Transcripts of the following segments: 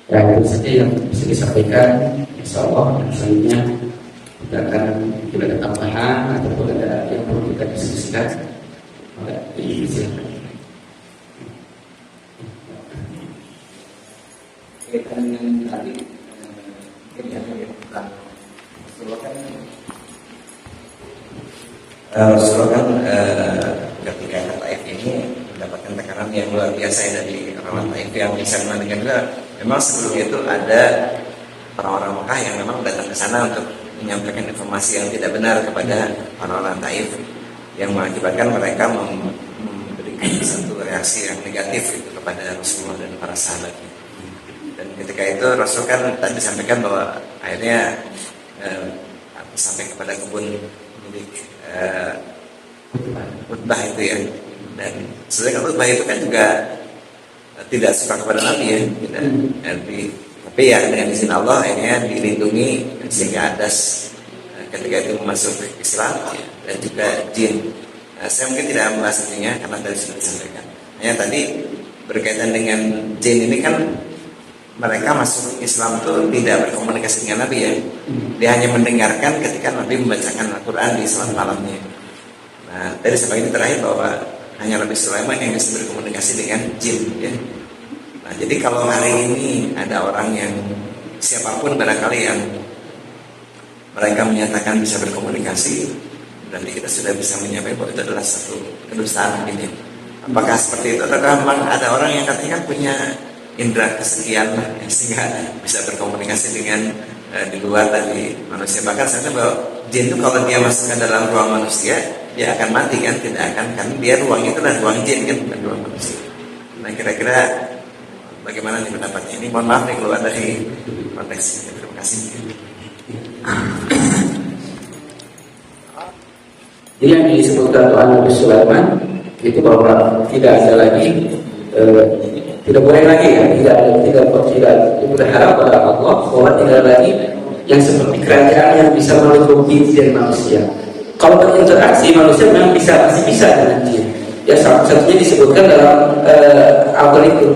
Ya, itu saja yang bisa disampaikan. Insya Allah selanjutnya kita akan tidak ada tambahan ataupun ada yang perlu kita diskusikan. Silakan. Kaitan dengan tadi Rasulullah kan ketika Taif ini mendapatkan tekanan yang luar biasa dari orang Taif yang bisa menandakan juga. Memang sebelumnya itu ada orang-orang Mekah yang memang datang ke sana untuk menyampaikan informasi yang tidak benar kepada orang-orang Taif, yang mengakibatkan mereka memberikan satu reaksi yang negatif itu kepada Rasulullah dan para sahabatnya. Dan ketika itu Rasul kan tadi sampaikan bahwa akhirnya sampai kepada kebun milik Utbah itu ya. Dan sedangkan Utbah itu kan juga tidak suka kepada Nabi ya, tidak. Tapi ya dengan izin Allah akhirnya dilindungi sehingga Adas ketika itu masuk Islam ya, dan juga jin. Saya mungkin tidak membahas intinya karena tadi sudah disampaikan. Hanya tadi berkaitan dengan jin ini kan mereka masuk Islam itu tidak berkomunikasi dengan Nabi ya. Dia hanya mendengarkan ketika Nabi membacakan Al-Quran di salat malamnya. Nah, dari sampai ini terakhir bahwa hanya Nabi Sulaiman yang bisa berkomunikasi dengan jin ya. Nah, jadi kalau hari ini ada orang yang siapapun barangkali yang mereka menyatakan bisa berkomunikasi, berarti kita sudah bisa menyampaikan bahwa itu adalah satu kedustaan ini. Apakah seperti itu? Atau memang ada orang yang katanya punya indera kesekian sehingga bisa berkomunikasi dengan di luar dari manusia. Bahkan saya tahu bahwa jin itu kalau dia masuk ke dalam ruang manusia dia akan mati kan, tidak akan, kan dia ruang itu adalah ruang jin kan, bukan ruang manusia. Nah kira-kira bagaimana nih pendapatnya ini? Mohon maaf nih keluar dari konteks. Terima kasih. Jadi yang disebutkan Tuhan Nabi Sulaiman itu bahwa tidak ada lagi tidak boleh lagi ya, tidak berharap pada Allah bahwa tidak lagi yang seperti kerajaan yang bisa melindungi jin manusia. Kalau berinteraksi manusia memang masih bisa dengan jin. Ya salah satunya disebutkan dalam Al-Qur'an.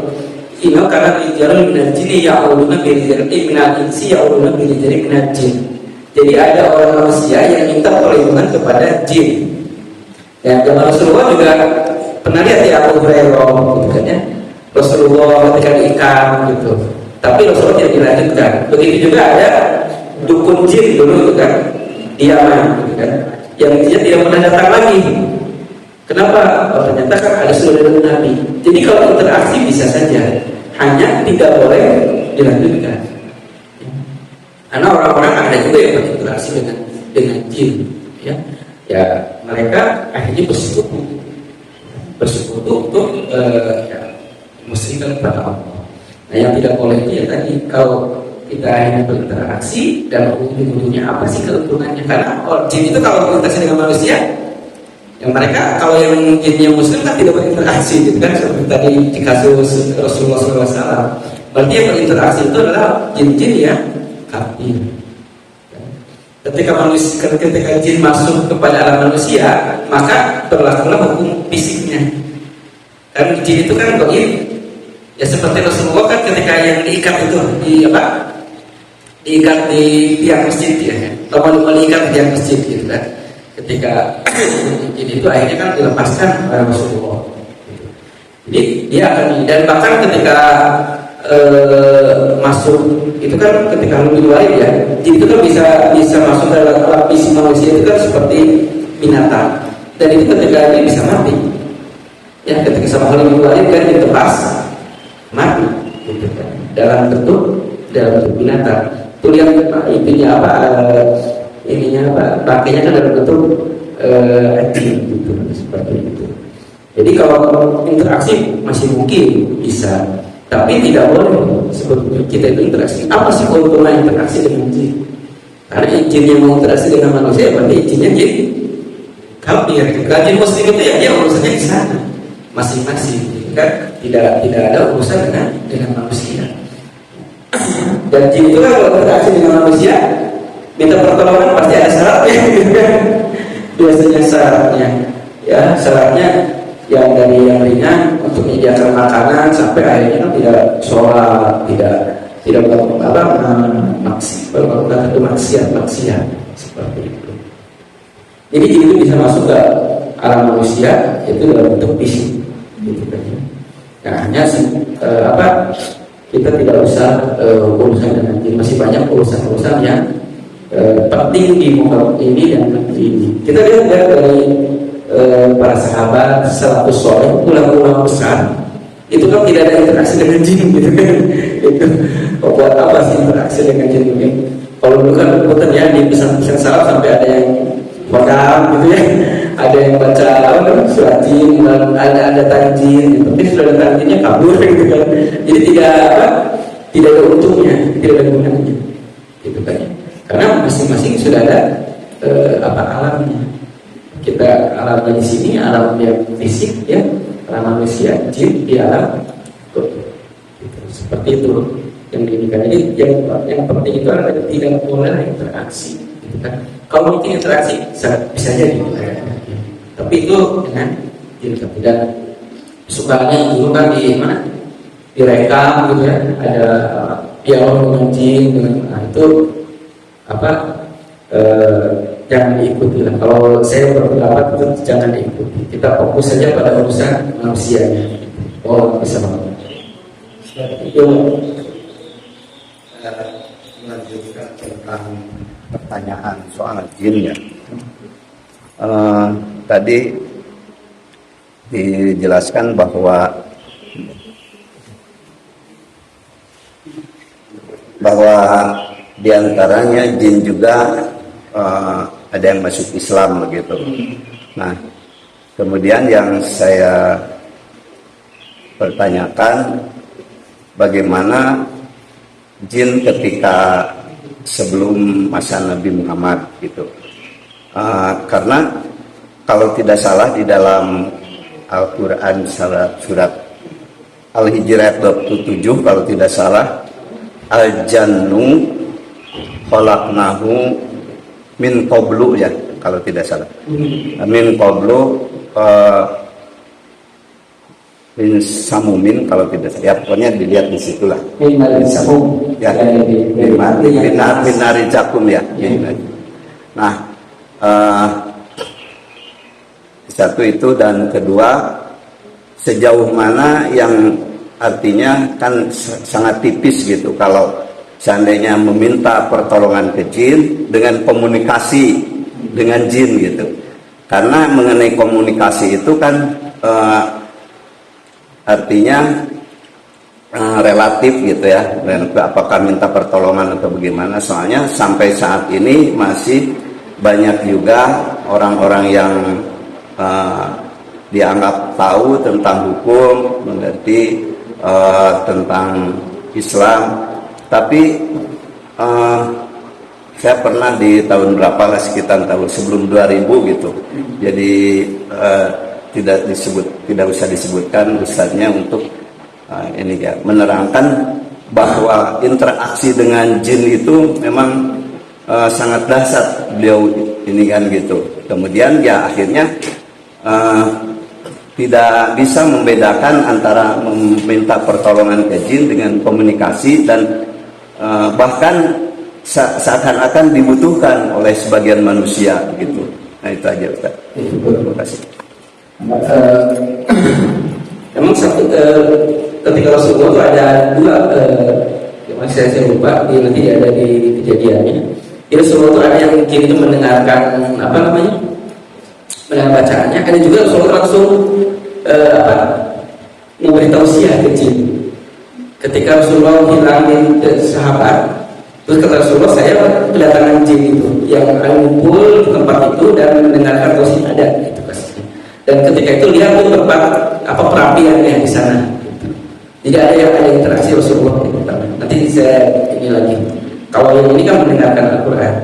Inna kana rijalun minal jinni ya'uduna bi rijali minal insi ya'uduna bi rijali minal jin. Jadi ada orang manusia yang minta perlindungan kepada jin. Dan Rasulullah juga pernah lihat di Abu Hurairah gitu kan ya. Rasulullah ketika diikat gitu. Tapi Rasulullah tidak dilanjutkan. Begitu juga ada dukun jin dulu gitu kan, di Yaman gitu kan, yang dia tidak pernah datang lagi. Kenapa? Oh, ternyata kan ada sudah dari Nabi. Jadi kalau interaksi bisa saja, hanya tidak boleh dilanjutkan. Karena orang-orang ada juga yang berinteraksi dengan jin, ya. Ya mereka akhirnya bersekutu untuk musyrikkan kepada Allah. Nah yang tidak boleh itu ya tadi, kalau kita hanya berinteraksi dan ujung-ujungnya apa sih keuntungannya? Karena jin itu kalau berinteraksi dengan manusia, yang mereka kalau yang jinnya muslim kan tidak berinteraksi gitu kan, seperti tadi di kasus Rasulullah SAW. Berarti yang berinteraksi itu adalah jin-jin yang kafir. Ketika jin masuk kepada alam manusia, maka berlakulah hukum fisiknya. Karena jin itu kan goib. Ya seperti Rasulullah kan ketika yang diikat itu diikat di tiang masjid ya, atau diikat di tiang masjid gitu kan. Ketika jin itu akhirnya kan dilepaskan oleh Rasulullah. Jadi dia akan, dan bahkan ketika masuk itu kan ketika lebih luar ya, jin itu kan bisa masuk dalam lapis manusia itu kan seperti binatang, dan itu ketika dia bisa mati ya, ketika sama hal lebih luar kan ditebas mati gitu kan, dalam bentuk binatang. Itu lihat intinya apa, ininya apa, pakainya kan dalam bentuk anjing gitu, seperti itu. Jadi kalau interaksi masih mungkin bisa, tapi tidak boleh sebetulnya kita itu interaksi. Apa sih keuntungan interaksi dengan jin? Karena jin yang mau interaksi dengan manusia berarti jinnya jin kafir. Kalau jin muslim itu ya dia urusannya di sana masing-masing, kan tidak ada urusan dengan manusia. Dan jin itu kan kalau interaksi dengan manusia minta pertolongan pasti ada syaratnya gitu kan. Biasanya syaratnya yang dari yang ringan untuk menyediakan makanan sampai akhirnya tidak sholat, tidak tidak melakukan maksiat seperti itu. Jadi jin itu bisa masuk ke alam manusia itu dalam bentuk fisik, gitu kan. Nah, hanya kita tidak usah urusan dengan jin, masih banyak urusan-urusan yang penting di muka ini dan negeri ini. Kita lihat ya, dari para sahabat salafus saleh, ulama-ulama besar itu kan tidak ada interaksi dengan jin, gitu kan. Itu buat apa sih interaksi dengan jin ini? Kalau dulu kan rebutan ya di pesan-pesan salaf sampai ada yang kodam gitu ya, ada yang baca surat jin, ada tanjin, gitu. Tapi sudah ada tanjinnya kabur gitu kan. Jadi tidak ada untungnya, tidak ada gunanya, gitu kan. Karena masing-masing sudah ada alamnya. Kita alamnya di sini, alam yang fisik ya, alam manusia, jin di alam gitu. Seperti itu yang diinginkan. Jadi yang penting itu adalah tidak boleh interaksi, gitu kan. Kalau mungkin interaksi bisa jadi, tapi itu dengan jin. Dan sukanya dulu kan di mana, direkam gitu ya, ada dialog dengan jin dengan itu jangan diikuti lah. Kalau saya berpendapat itu jangan diikuti. Kita fokus saja pada urusan manusianya. Oh, bisa banget. Itu melanjutkan tentang pertanyaan soal jin ya. Tadi dijelaskan bahwa diantaranya jin juga ada yang masuk Islam begitu. Nah, kemudian yang saya pertanyakan, bagaimana jin ketika sebelum masa Nabi Muhammad gitu. Karena kalau tidak salah di dalam Al-Quran surat Al-Hijr ayat 27 kalau tidak salah, al-jannu khalaqnahu min qablu ya, kalau tidak salah. Min qablu min samumin kalau tidak salah. Ya, pokoknya dilihat di situlah. min samum Ya, min nari jakum ya. Nah, satu itu, dan kedua, sejauh mana yang artinya kan sangat tipis gitu kalau seandainya meminta pertolongan ke jin dengan komunikasi dengan jin gitu. Karena mengenai komunikasi itu kan artinya relatif gitu ya, apakah minta pertolongan atau bagaimana. Soalnya sampai saat ini masih banyak juga orang-orang yang dianggap tahu tentang hukum, mengerti tentang Islam, tapi saya pernah di tahun berapa lah, sekitar tahun sebelum 2000 gitu. Jadi tidak usah disebutkan ustadznya untuk ini ya, menerangkan bahwa interaksi dengan jin itu memang sangat dahsyat beliau ini kan gitu. Kemudian ya akhirnya tidak bisa membedakan antara meminta pertolongan ke jin dengan komunikasi, dan bahkan seakan-akan dibutuhkan oleh sebagian manusia gitu. Nah itu aja Ustaz. Terima kasih. Memang ketika Rasulullah itu ada dua, masih saya lupa, nanti ada di kejadiannya. Di Rasulullah itu ada yang mungkin itu mendengarkan mendengar bacaannya. Ada juga Rasulullah langsung memberi tausiah ke jin. Ketika Rasulullah hilangin sahabat, terus kata Rasulullah, saya kedatangan jin itu yang ngumpul di tempat itu dan mendengarkan tausiah ada itu kasihnya. Dan ketika itu lihat tuh tempat perapiannya di sana. Jadi ada interaksi Rasulullah gitu. Nanti saya ini lagi. Kalau yang ini kan mendengarkan Al-Quran.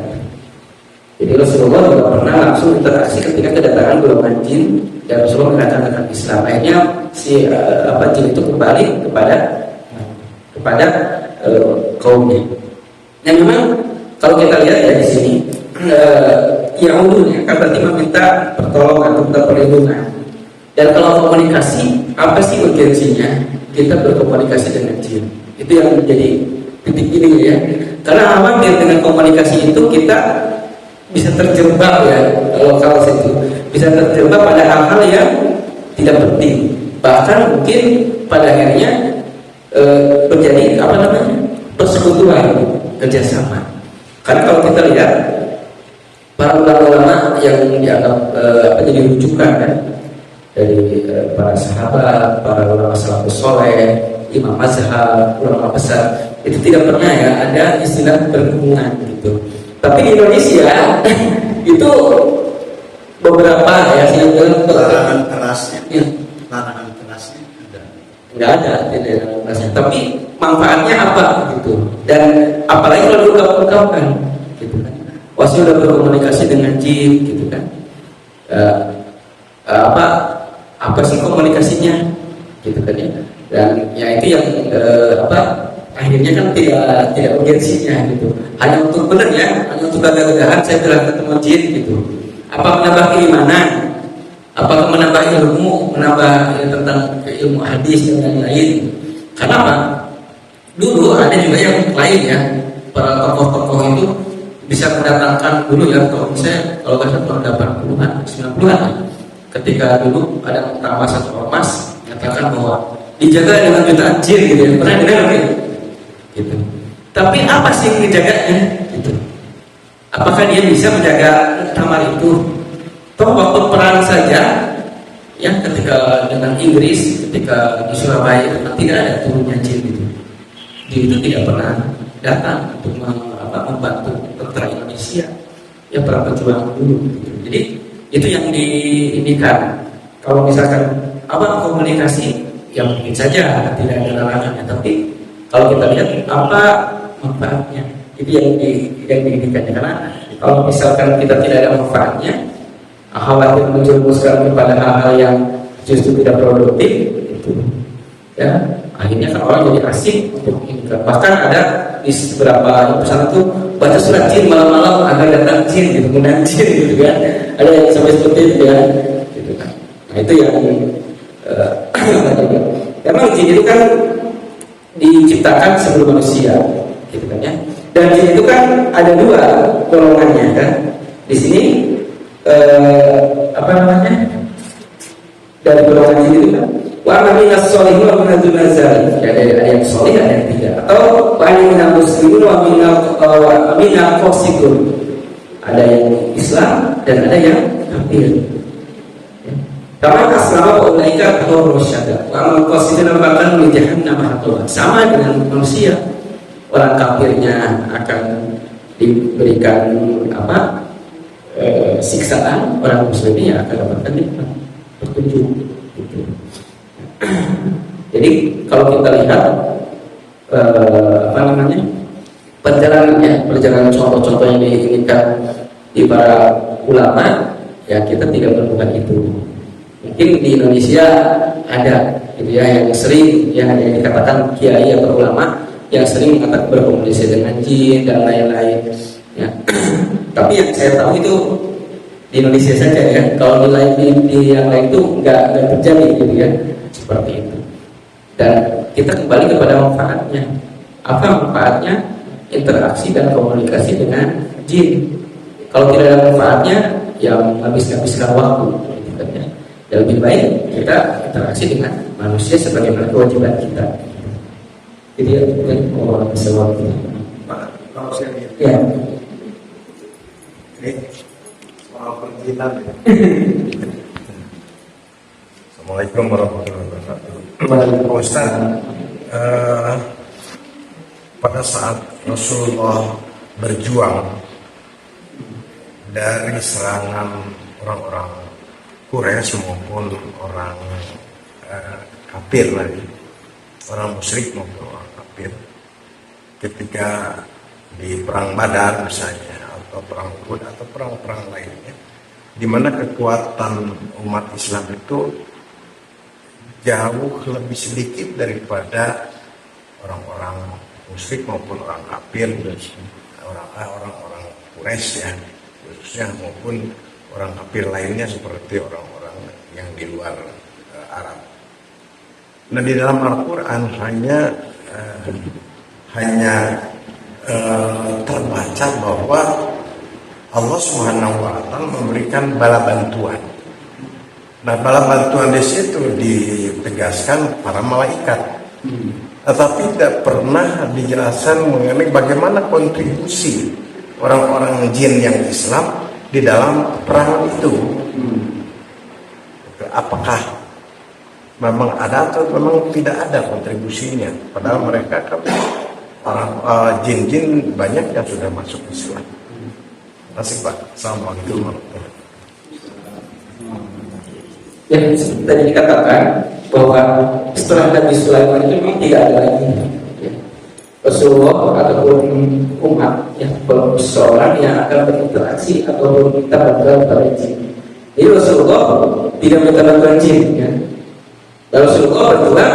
Jadi Rasulullah juga pernah langsung interaksi ketika kedatangan golongan jin dan Rasulullah mendatangkan Islam. Akhirnya si jin itu kembali kepada kaumnya. Nah memang kalau kita lihat ya di sini Yahudnya kan berarti meminta pertolongan, meminta perlindungan. Dan kalau komunikasi, apa sih urgensinya kita berkomunikasi dengan jin? Itu yang menjadi ya. Karena khawatir dengan komunikasi itu kita bisa terjebak ya, kalau situ bisa terjebak pada hal-hal yang tidak penting, bahkan mungkin pada akhirnya terjadi persekutuan, kerjasama. Karena kalau kita lihat para ulama yang dianggap jadi rujukan kan, dari para sahabat, para ulama salafus soleh, imam mazhab, ulama besar, itu tidak pernah ya ada istilah berhubungan gitu. Tapi di Indonesia itu beberapa ya larangan kerasnya, larangan kerasnya nggak ada tidak ada kerasnya. Tapi manfaatnya apa gitu? Dan apalagi kalau diungkap-ungkapkan gitu kan. Wah, sudah berkomunikasi dengan jin gitu kan. Apa sih komunikasinya gitu kan ya? Dan ya itu yang akhirnya kan tidak urgensinya gitu. Hanya untuk benar ya, hanya untuk gagah-gagahan saya telah ketemu jin gitu. Apa menambah keimanan? Apakah menambah ilmu, menambah tentang ilmu hadis dan lain-lain? Kenapa? Dulu ada juga yang lain ya, para tokoh-tokoh itu bisa mendatangkan dulu ya, kalau misalnya kalau nggak salah tahun 80-an, 90-an ya, ketika dulu ada pertama satu ormas menyatakan bahwa dijaga dengan jutaan jin gitu ya, pernah dengar gitu. Tapi apa sih yang dijaganya gitu? Apakah dia bisa menjaga muktamar itu? Toh waktu perang saja ya, ketika dengan Inggris, ketika di Surabaya itu kan tidak ada turunnya jin gitu. Jin itu tidak pernah datang untuk membantu tentara Indonesia ya, para pejuang dulu gitu. Jadi itu yang diindikan. Kalau misalkan komunikasi ya mungkin saja tidak ada larangannya, tapi kalau kita lihat apa manfaatnya, itu yang diindikannya. Karena kalau misalkan kita tidak ada manfaatnya, khawatir menjerumuskan kepada hal-hal yang justru tidak produktif itu ya, akhirnya kan orang jadi asik untuk ini. Bahkan ada di beberapa pesan itu baca surat jin malam-malam agar datang jin gitu, mengundang jin gitu kan, ada yang sampai seperti itu ya gitu kan. Nah itu yang memang jin itu kan diciptakan sebelum manusia gitu kan ya, dan jin itu kan ada dua golongannya kan. Di sini dari golongan jin itu kan wa minas sholihin wa minaz zalimin, ya ada yang soleh ada yang tidak, atau wa minal muslimin wa minal qasidun, ada yang Islam dan ada yang kafir. Karena aslama wa ulaika tahur syada wa amal qasidun akan di jahannam hatwa, sama dengan manusia. Orang kafirnya akan diberikan siksaan, orang muslimnya akan dapatkan nikmat petunjuk gitu. Jadi kalau kita lihat perjalanan contoh-contoh yang diinginkan di para ulama ya, kita tidak menemukan itu. Mungkin di Indonesia ada gitu ya, yang sering yang dikatakan kiai atau ulama yang sering mengatakan berkomunikasi dengan jin dan lain-lain ya. Tapi yang saya tahu itu di Indonesia saja ya. Kalau di yang lain itu nggak terjadi gitu ya, seperti itu. Dan kita kembali kepada manfaatnya. Apa manfaatnya interaksi dan komunikasi dengan jin? Kalau tidak ada manfaatnya, ya habis-habiskan waktu gitu kan ya. Ya lebih baik kita interaksi dengan manusia sebagaimana kewajiban kita. Jadi ya, orang bisa waktu. Kalau saya lihat Ya. ini soal perjinan ya. Assalamualaikum warahmatullahi wabarakatuh. Waalaikumsalam. Pak Ustaz, pada saat Rasulullah berjuang dari serangan orang-orang Quraisy maupun orang kafir lagi, orang musyrik maupun orang kafir, ketika di perang Badar misalnya, atau perang Uhud atau perang-perang lainnya, di mana kekuatan umat Islam itu jauh lebih sedikit daripada orang-orang musyrik maupun orang kafir, orang-orang Quraisy ya khususnya, maupun orang kafir lainnya seperti orang-orang yang di luar Arab. Nah, di dalam Al-Quran hanya terbaca bahwa Allah Subhanahu wa Ta'ala memberikan bala bantuan. Nah, bala bantuan di situ ditegaskan para malaikat, tetapi tidak pernah dijelaskan mengenai bagaimana kontribusi orang-orang jin yang Islam di dalam perang itu. Apakah memang ada atau memang tidak ada kontribusinya? Padahal mereka kan orang jin-jin banyak yang sudah masuk Islam. Terima kasih Pak. Assalamualaikum warahmatullahi wabarakatuh. Yang tadi dikatakan bahwa setelah Nabi Sulaiman itu memang tidak ada lagi Rasulullah ataupun umat yang seorang yang akan berinteraksi atau meminta bantuan pada jin. Jadi Rasulullah tidak minta bantuan jin, ya. Dan Rasulullah berdua,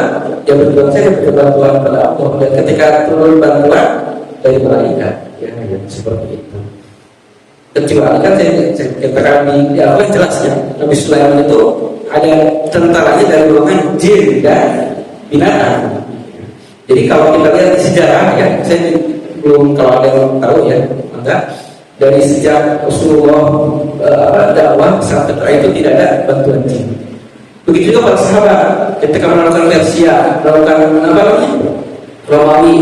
dia berdua saja minta bantuan pada Allah. Dan ketika turun bantuan dari malaikat, ya, seperti itu. Kecuali kan saya katakan di awal jelasnya Nabi Sulaiman itu ada tentaranya dari golongan jin dan binatang. Jadi kalau kita lihat di sejarah, ya, saya belum, kalau ada yang tahu ya, maka dari sejak Rasulullah dakwah sampai terakhir itu tidak ada bantuan jin. Begitu juga para sahabat ketika melakukan Persia, melakukan apa namanya, Romawi,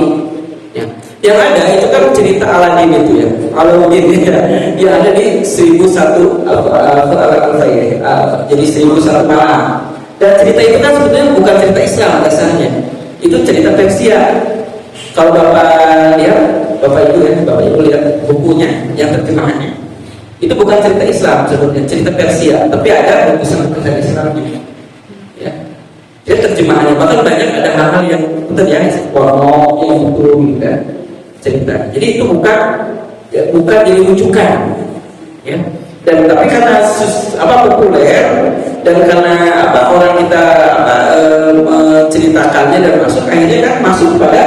ya. Yang ada itu kan cerita Aladin itu ya, Aladin ya, yang ada di 1001 jadi 1001 malam. Dan cerita itu kan sebetulnya bukan cerita Islam dasarnya, itu cerita Persia. Kalau Bapak lihat, Bapak Ibu lihat bukunya yang terjemahannya, itu bukan cerita Islam sebetulnya, cerita Persia, tapi ada buku Islamnya. Ya. Jadi terjemahannya bahkan banyak ada hal-hal yang betul ya, porno yang betul gitu kan, cerita. Jadi itu bukan jadi rujukan, ya. Dan tapi karena populer dan karena orang kita menceritakannya dan masuk, akhirnya kan masuk pada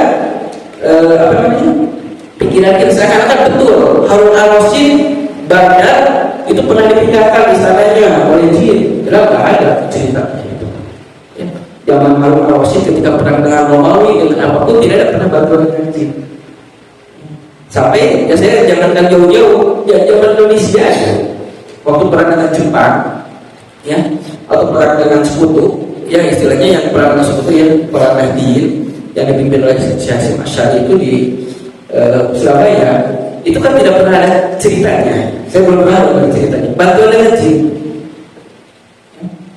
pikiran kita seakan-akan betul Harun al-Rasyid Baghdad itu pernah dipindahkan istananya oleh jin. Tidak ada ceritanya itu. Ya. Zaman Harun al-Rasyid ketika perang dengan Romawi dengan apapun tidak ada pernah bantuan dengan jin. Sampai ya saya jangankan jauh-jauh, ya zaman Indonesia waktu perang dengan Jepang, ya, atau perang dengan sekutu, ya istilahnya yang perang dengan sekutu yang perang Nahdien yang dipimpin oleh Syekh Hasyim Asy'ari itu di Surabaya, itu kan tidak pernah ada ceritanya. Saya belum tahu ada ceritanya. Bantuan dengan jin.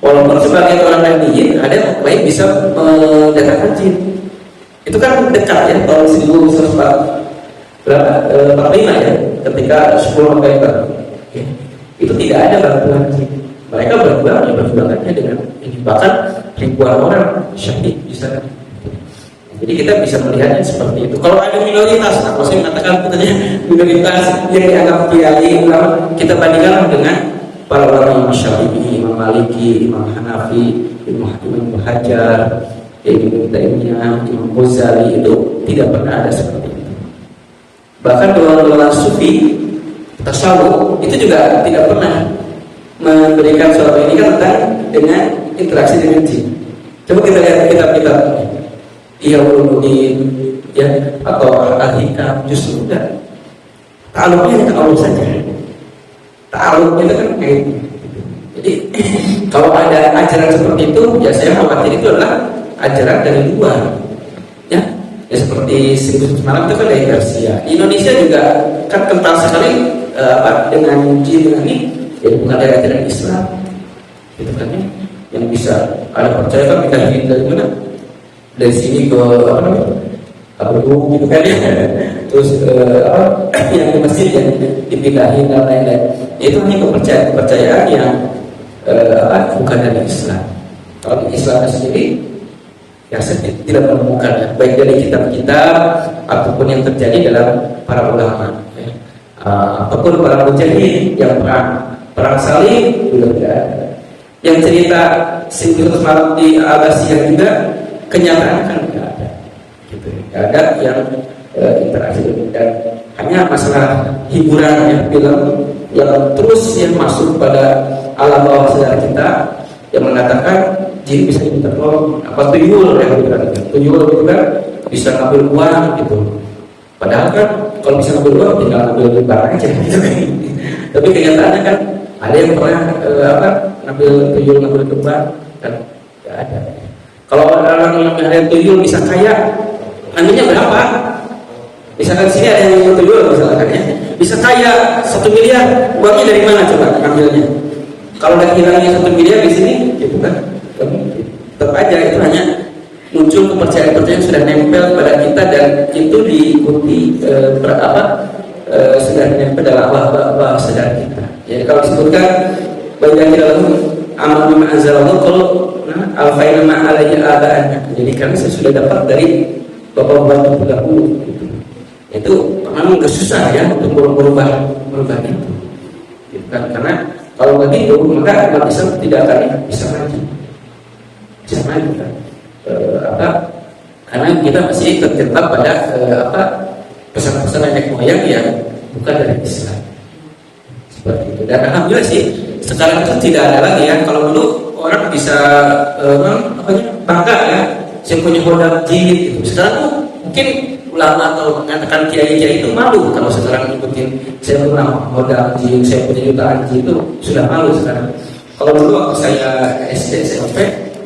Walaupun sebagian orang Nahdien ada yang baik bisa mendatangkan jin. Itu kan dekat ya, tahun 1945 ya, ketika 10 November. Ya. Itu tidak ada bantuan jin. Mereka berjuangnya dengan ini, bahkan ribuan orang syahid di sana. Jadi kita bisa melihatnya seperti itu. Kalau ada minoritas, nah, saya mengatakan katanya minoritas yang dianggap kiai ulama, kita bandingkan dengan para ulama Imam Syafi'i, Imam Maliki, Imam Hanafi, Imam Hajar, Ibnu Taimiyah, Imam Ghazali, itu tidak pernah ada seperti itu. Bahkan golongan sufi tasawuf itu juga tidak pernah memberikan suatu ini kan tentang dengan interaksi dengan jin. Coba kita lihat kitab-kitab Ihyaulumuddin, ya, atau Al-Hikam, justru enggak. Ta'aluknya dengan Allah saja. Ta'aluknya itu kan kayak gitu. Jadi kalau ada ajaran seperti itu, ya saya khawatir itu adalah ajaran dari luar. Ya seperti 1001 malam itu kan dari Persia. Di Indonesia juga kan kental sekali dengan jin dengan ini. Jadi bukan dari ajaran Islam, gitu kan ya. Yang bisa ada percaya kan kita dari mana? Dari sini ke gitu kan ya. Terus yang di masjid yang dipindahin dan lain-lain. Itu hanya kepercayaan yang bukan dari Islam. Kalau Islam sendiri, ya saya tidak menemukan ya, baik dari kitab-kitab ataupun yang terjadi dalam para ulama, ya. Ataupun para mujahid yang perang salib juga tidak ada. Yang cerita 900 malam di Al-Asyiyah juga kenyataan kan tidak ada, gitu. Tidak ada yang interaksi dan hanya masalah hiburan ya, film yang terus yang masuk pada alam bawah sadar kita yang mengatakan jin bisa diminta tolong, apa tuyul ya, tuyul itu kan bisa ngambil uang gitu. Padahal kan kalau bisa ngambil uang tinggal ngambil barang aja gitu kan. Tapi kenyataannya kan ada yang pernah ngambil tuyul, ngambil kembang kan nggak ada. Kalau orang yang ada tuyul bisa kaya, anunya berapa? Misalkan sini ada yang tuyul misalkan ya, bisa kaya 1 miliar, uangnya dari mana coba ngambilnya? Kalau udah hilangnya 1 miliar di sini, gitu kan? Tetap aja itu hanya muncul kepercayaan-kepercayaan sudah nempel pada kita dan itu diikuti sudah nempel dalam bawah sadar kita. Jadi kalau disebutkan bagian dalam amal bima anzalallahu kalau alfaina ma alayhi abaana. Jadi kami sudah dapat dari bapak-bapak terdahulu. Itu memang susah ya untuk merubah itu. Gitu kan? Karena kalau begitu maka umat Islam tidak akan bisa maju kan? Karena kita masih terjebak pada pesan-pesan nenek moyang yang bukan dari Islam seperti itu. Dan alhamdulillah sih sekarang itu tidak ada lagi ya. Kalau dulu orang bisa bangga ya, saya punya hodam jin gitu. Sekarang tuh mungkin ulama atau mengatakan kiai-kiai itu malu kalau sekarang ngikutin saya pernah hodam jin, saya punya jutaan jin, itu sudah malu sekarang. Kalau dulu waktu saya SD SMP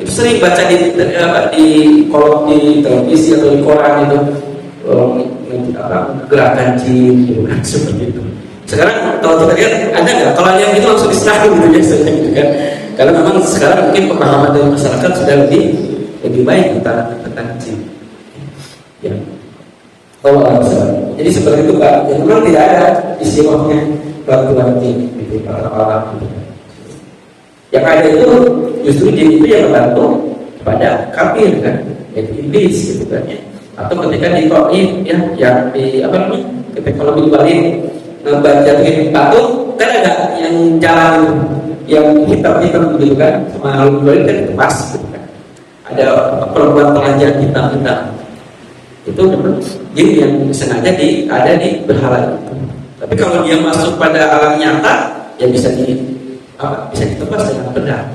itu sering baca di kolom di televisi atau di koran itu gerakan jin gitu kan, seperti itu. Sekarang kalau kita lihat ada nggak? Kalau yang itu langsung diserang gitu biasanya gitu kan. Karena memang sekarang mungkin pemahaman dari masyarakat sudah lebih baik tentang jin. Ya. Jadi seperti itu Pak. Jadi memang tidak ada istilahnya bantuan jin gitu para orang. Yang ada itu justru jin itu yang membantu kepada kafir kan, yaitu iblis gitu kan ya. Atau ketika di Taif ya, yang di ketika kalau dibalik ngebajatuin patung kan ada yang jalan yang hitam begitu kan, sama dibalik kan itu pas gitu kan. Ada perempuan pengajar hitam itu memang jin yang sengaja ada di berhala itu. Tapi kalau dia masuk pada alam nyata ya bisa ditebas dengan pedang.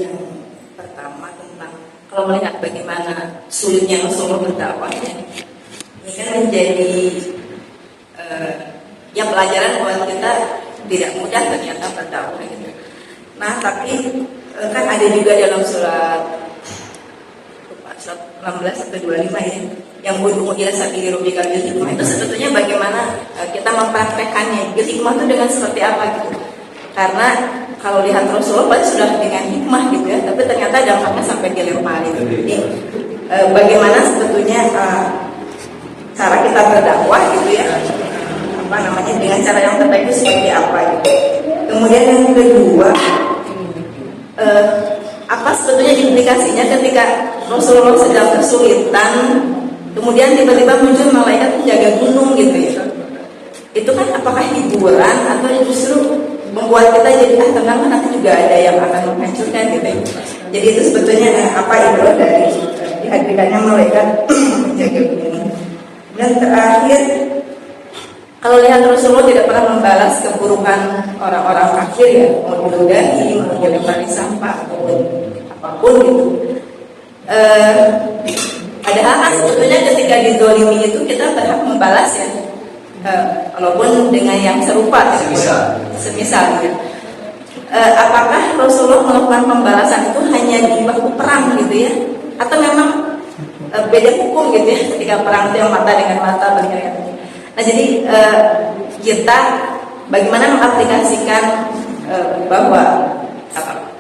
Yang pertama tentang kalau melihat bagaimana sulitnya Rasulullah berdakwah ya, ini kan menjadi ya pelajaran buat kita tidak mudah ternyata berdakwah gitu. Nah tapi kan ada juga dalam surat 16 atau 25 ya, yang ud'u ila sabili rabbika bil hikmah, itu sebetulnya bagaimana kita mempraktekannya bil hikmah itu dengan seperti apa gitu. Karena kalau lihat Rasulullah pasti sudah dengan hikmah gitu ya, tapi ternyata dampaknya sampai dilempar gitu. Jadi bagaimana sebetulnya cara kita berdakwah gitu ya, dengan cara yang terbaik itu seperti apa gitu. Kemudian yang kedua, apa sebetulnya implikasinya ketika Rasulullah sedang kesulitan, kemudian tiba-tiba muncul malaikat penjaga gunung gitu ya. Itu kan apakah hiburan atau justru membuat kita jadi tenang, nanti juga ada yang akan menghancurkan gitu ya. Jadi itu sebetulnya apa ibarat dari dihadirkannya malaikat penjaga gunung. Dan terakhir, kalau lihat Rasulullah tidak pernah membalas keburukan orang-orang kafir ya, mau diludahi, mau dilempari sampah ataupun apapun gitu. Padahal kan sebetulnya ketika dizolimi itu kita berhak membalas ya, walaupun dengan yang serupa, semisal ya. Apakah Rasulullah melakukan pembalasan itu hanya di waktu perang gitu ya, atau memang beda hukum gitu ya, ketika perang itu yang mata dengan mata, balik dengan balik. Nah jadi kita bagaimana mengaplikasikan bahwa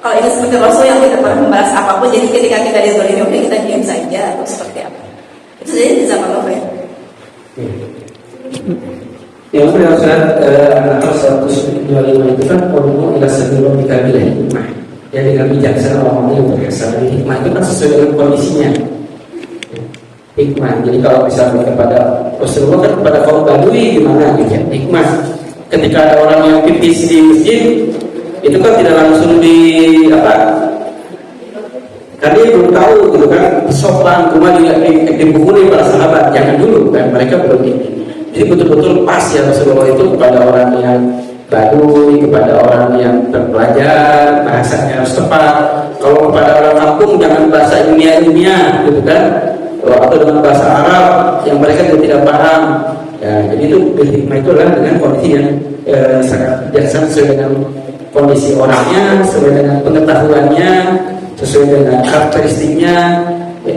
kalau ini seperti Rasul yang tidak pernah membalas apapun, jadi ketika kita dizolimi oke kita diam saja atau seperti apa? Itu saja bisa apa ya? Yang kedua surat Al-125 itu kan umum ila sebelum kita bila hikmah. Ya dengan bijaksana orang yang berkesalahan hikmah itu kan sesuai dengan kondisinya. Hikmah. Jadi kalau misalnya kepada Rasulullah kan kepada kaum Badui gimana gitu ya? Hikmah. Ketika ada orang yang pipis di masjid, itu kan tidak langsung Karena dia belum tahu gitu kan, sopan kemudian dipukuli para sahabat, jangan dulu kan, mereka belum ini. Jadi betul-betul pas ya Rasulullah itu kepada orang yang Baduy, kepada orang yang terpelajar, bahasanya harus tepat. Kalau kepada orang kampung jangan bahasa ilmiah gitu kan, atau dengan bahasa Arab yang mereka tidak paham. Ya, jadi itu hikmah itu adalah dengan kondisi yang sangat bijaksana sesuai dengan kondisi orangnya, sesuai dengan pengetahuannya, sesuai dengan karakteristiknya. Ya,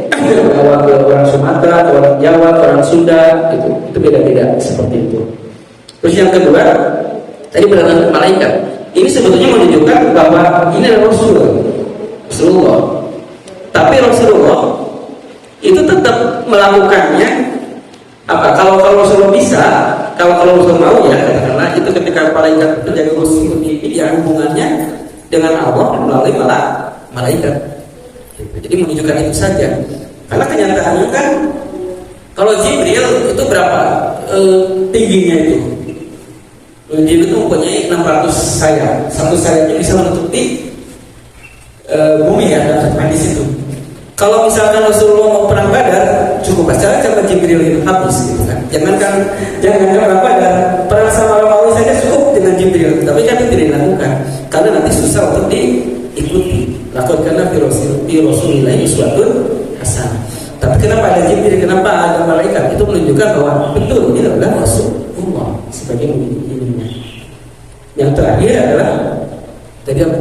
bawa ke orang Sumatera, ke orang Jawa, ke orang Sunda, itu beda-beda seperti itu. Terus yang kedua, tadi berdatang malaikat. Ini sebetulnya menunjukkan bahwa ini adalah Rasulullah. Tapi Rasulullah itu tetap melakukannya. Apa? Kalau Rasulullah bisa, kalau Rasulullah mau ya, katakanlah itu ketika malaikat itu jadi Rasul ini ya hubungannya dengan Allah melalui malaikat. Jadi menunjukkan itu saja. Karena kenyataannya kan kalau Jibril itu berapa tingginya itu? Jibril itu mempunyai 600 sayap. Satu sayapnya bisa menutupi bumi ya, dan di situ. Kalau misalkan Rasulullah mau perang Badar, cukup saja sama Jibril itu habis gitu kan. Jangan perang Badar, perang sama Romawi saja cukup dengan Jibril. Tapi kan itu tidak dilakukan karena nanti susah untuk diikuti. Lakukanlah fi Rasulillah uswatun hasanah. Tapi kenapa ada Jibril, kenapa ada malaikat? Itu menunjukkan bahwa betul ini adalah Rasulullah sebagai ilmunya. Yang terakhir adalah tadi apa?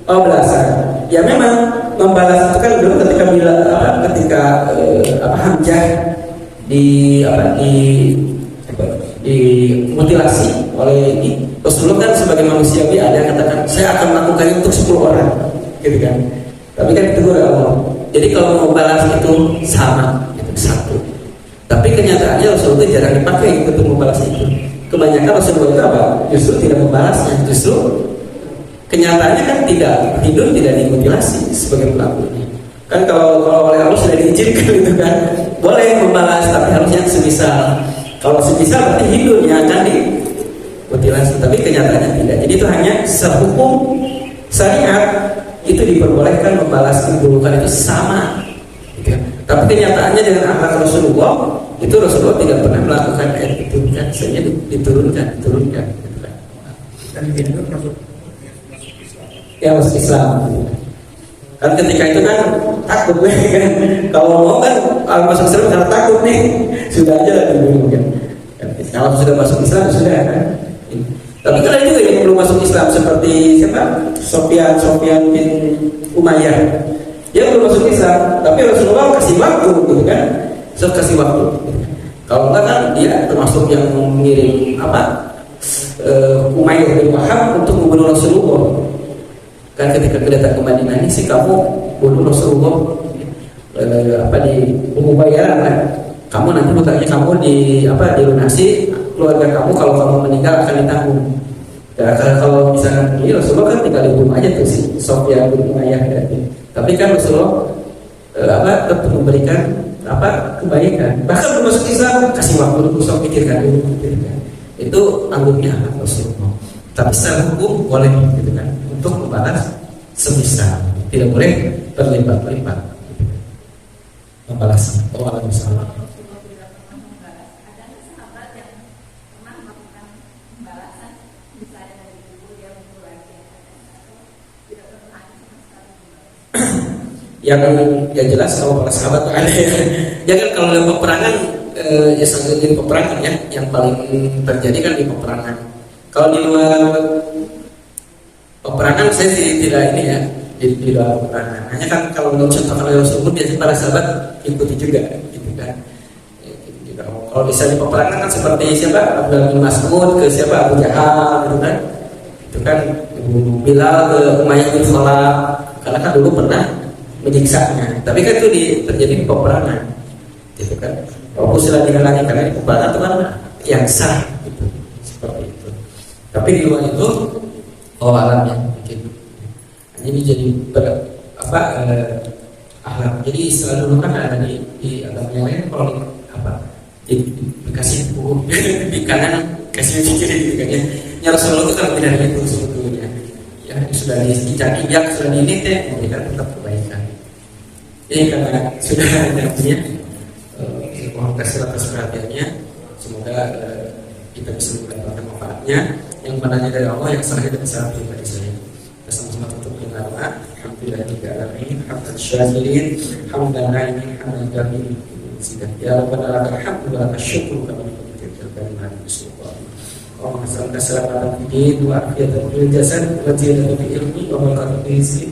Belasan. Ya memang membalas itu kan dulu ketika Hamzah dimutilasi oleh ini. Rasulullah kan sebagai manusia dia ada yang katakan saya akan melakukan itu untuk 10 orang, gitu kan. Tapi kan itu oleh Allah. Jadi kalau mau balas itu sama, itu satu. Tapi kenyataannya Rasulullah itu jarang dipakai untuk membalas itu. Kebanyakan Rasulullah itu apa? Justru tidak membalasnya, justru kenyataannya kan hidup tidak dimutilasi sebagai pelakunya. Kan kalau oleh Allah sudah diizinkan itu kan boleh membalas, tapi harusnya semisal. Kalau semisal berarti hidupnya akan dimutilasi, tapi kenyataannya tidak. Jadi itu hanya sehukum syariat itu diperbolehkan membalas keburukan itu sama. Gitu. Tapi kenyataannya dengan akhlak Rasulullah itu Rasulullah tidak pernah melakukan itu kan, hanya diturunkan. Gitu kan. Dan itu masuk Islam. Kan ketika itu kan takut kan. Kalau mau kan masuk Islam karena takut nih, sudah aja lah dulu kan. Kalau sudah masuk Islam sudah kan. Tapi kan ada juga yang belum masuk Islam seperti siapa? Sofyan bin Umayyah. Dia belum masuk Islam, tapi Rasulullah kasih waktu gitu kan. Kasih waktu. Kalau enggak kan dia termasuk yang mengirim Umayyah bin Wahab untuk membunuh Rasulullah. Kan ketika datang ke Madinah ini sih kamu bunuh Rasulullah di buku bayaran kan. Kamu nanti mutanya kamu dilunasi, keluarga kamu kalau kamu meninggal akan ditanggung. Ya, kalau misalnya ini Rasulullah kan tinggal dibunuh aja tuh si Sofyan bin Umayyah tadi. Tapi kan Rasulullah tetap memberikan kebaikan. Bahkan belum masuk Islam kasih waktu dulu, pikirkan. Itu anggapnya Rasulullah. Tapi secara hukum boleh gitu kan untuk membalas semisal, tidak boleh berlipat-lipat membalas. Allah Subhanahu wa taala. Yang jelas kalau para sahabat ada ya kan kalau dalam peperangan ya sangat jadi peperangan ya yang paling terjadi kan di peperangan. Kalau di luar peperangan saya tidak ini ya di luar peperangan. Hanya kan kalau mencontohkan oleh Rasulullah biasanya para sahabat ikuti juga gitu kan. Kalau bisa di peperangan kan seperti siapa Abdullah bin Mas'ud ke siapa Abu Jahal gitu kan. Itu kan Bilal ke Umayyah bin Khalaf karena kan dulu pernah menyiksanya. Tapi kan itu terjadi di peperangan, gitu kan. Walaupun sudah dihalangi karena di peperangan itu kan yang sah, gitu. Seperti itu. Tapi di luar itu, alamnya mungkin. Ini jadi alam. Jadi istilah dulu kan ada di agama yang lain kalau dikasih buku di kanan kasih pikir gitu kan ya. Rasulullah itu kan tidak itu sebetulnya. Ya sudah diinjak-injak, sudah diinit ya, memberikan tetap kebaikan. Jadi karena sudah ada punya, mohon kasih atas perhatiannya. Semoga kita bisa mendapatkan manfaatnya. Yang mananya dari Allah, yang salah dari salah pribadi saya. Kita sama-sama tutup dengan doa. Alhamdulillahirabbil alamin, hamdan syakirin, hamdan na'imin, hamdan jami'in. Ya Rabbana lakal hamdu wa lakal syukru kama yu'til kalimat bismillah. Allahumma salli ala sayyidina Muhammadin wa afiyatan fil jasad wa ziyadatan fil ilmi wa barakatan fil rizqi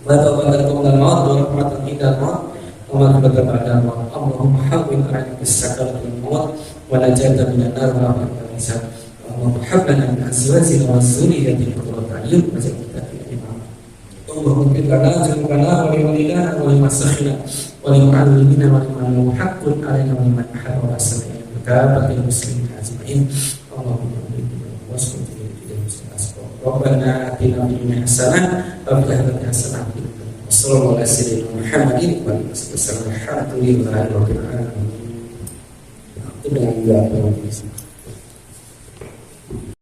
wa tawbatan qabla al-maut wa rahmatan inda al-maut wa maghfiratan ba'da al-maut. Allahumma hawwin 'alaina bis-sakaratil maut wa najatan minan nar wa rahmatan min hisab. Allahumma hab lana min azwajina wa dhurriyyatina qurrata a'yun waj'alna lil imam. Allahumma ighfir lana dzunubana wa liwalidina wa limasakhina wa limu'allimina wa liman haqqun 'alaina wa liman ahaba wa sami'na kafil muslimin ajma'in. Allahumma wassalatu Rabbana atina fid dunya hasanah wa fil akhirati hasanah wa sallallahu ala sayyidina Muhammadin wa alihi wasallam. Alhamdulillahi rabbil alamin. Itu dengan doa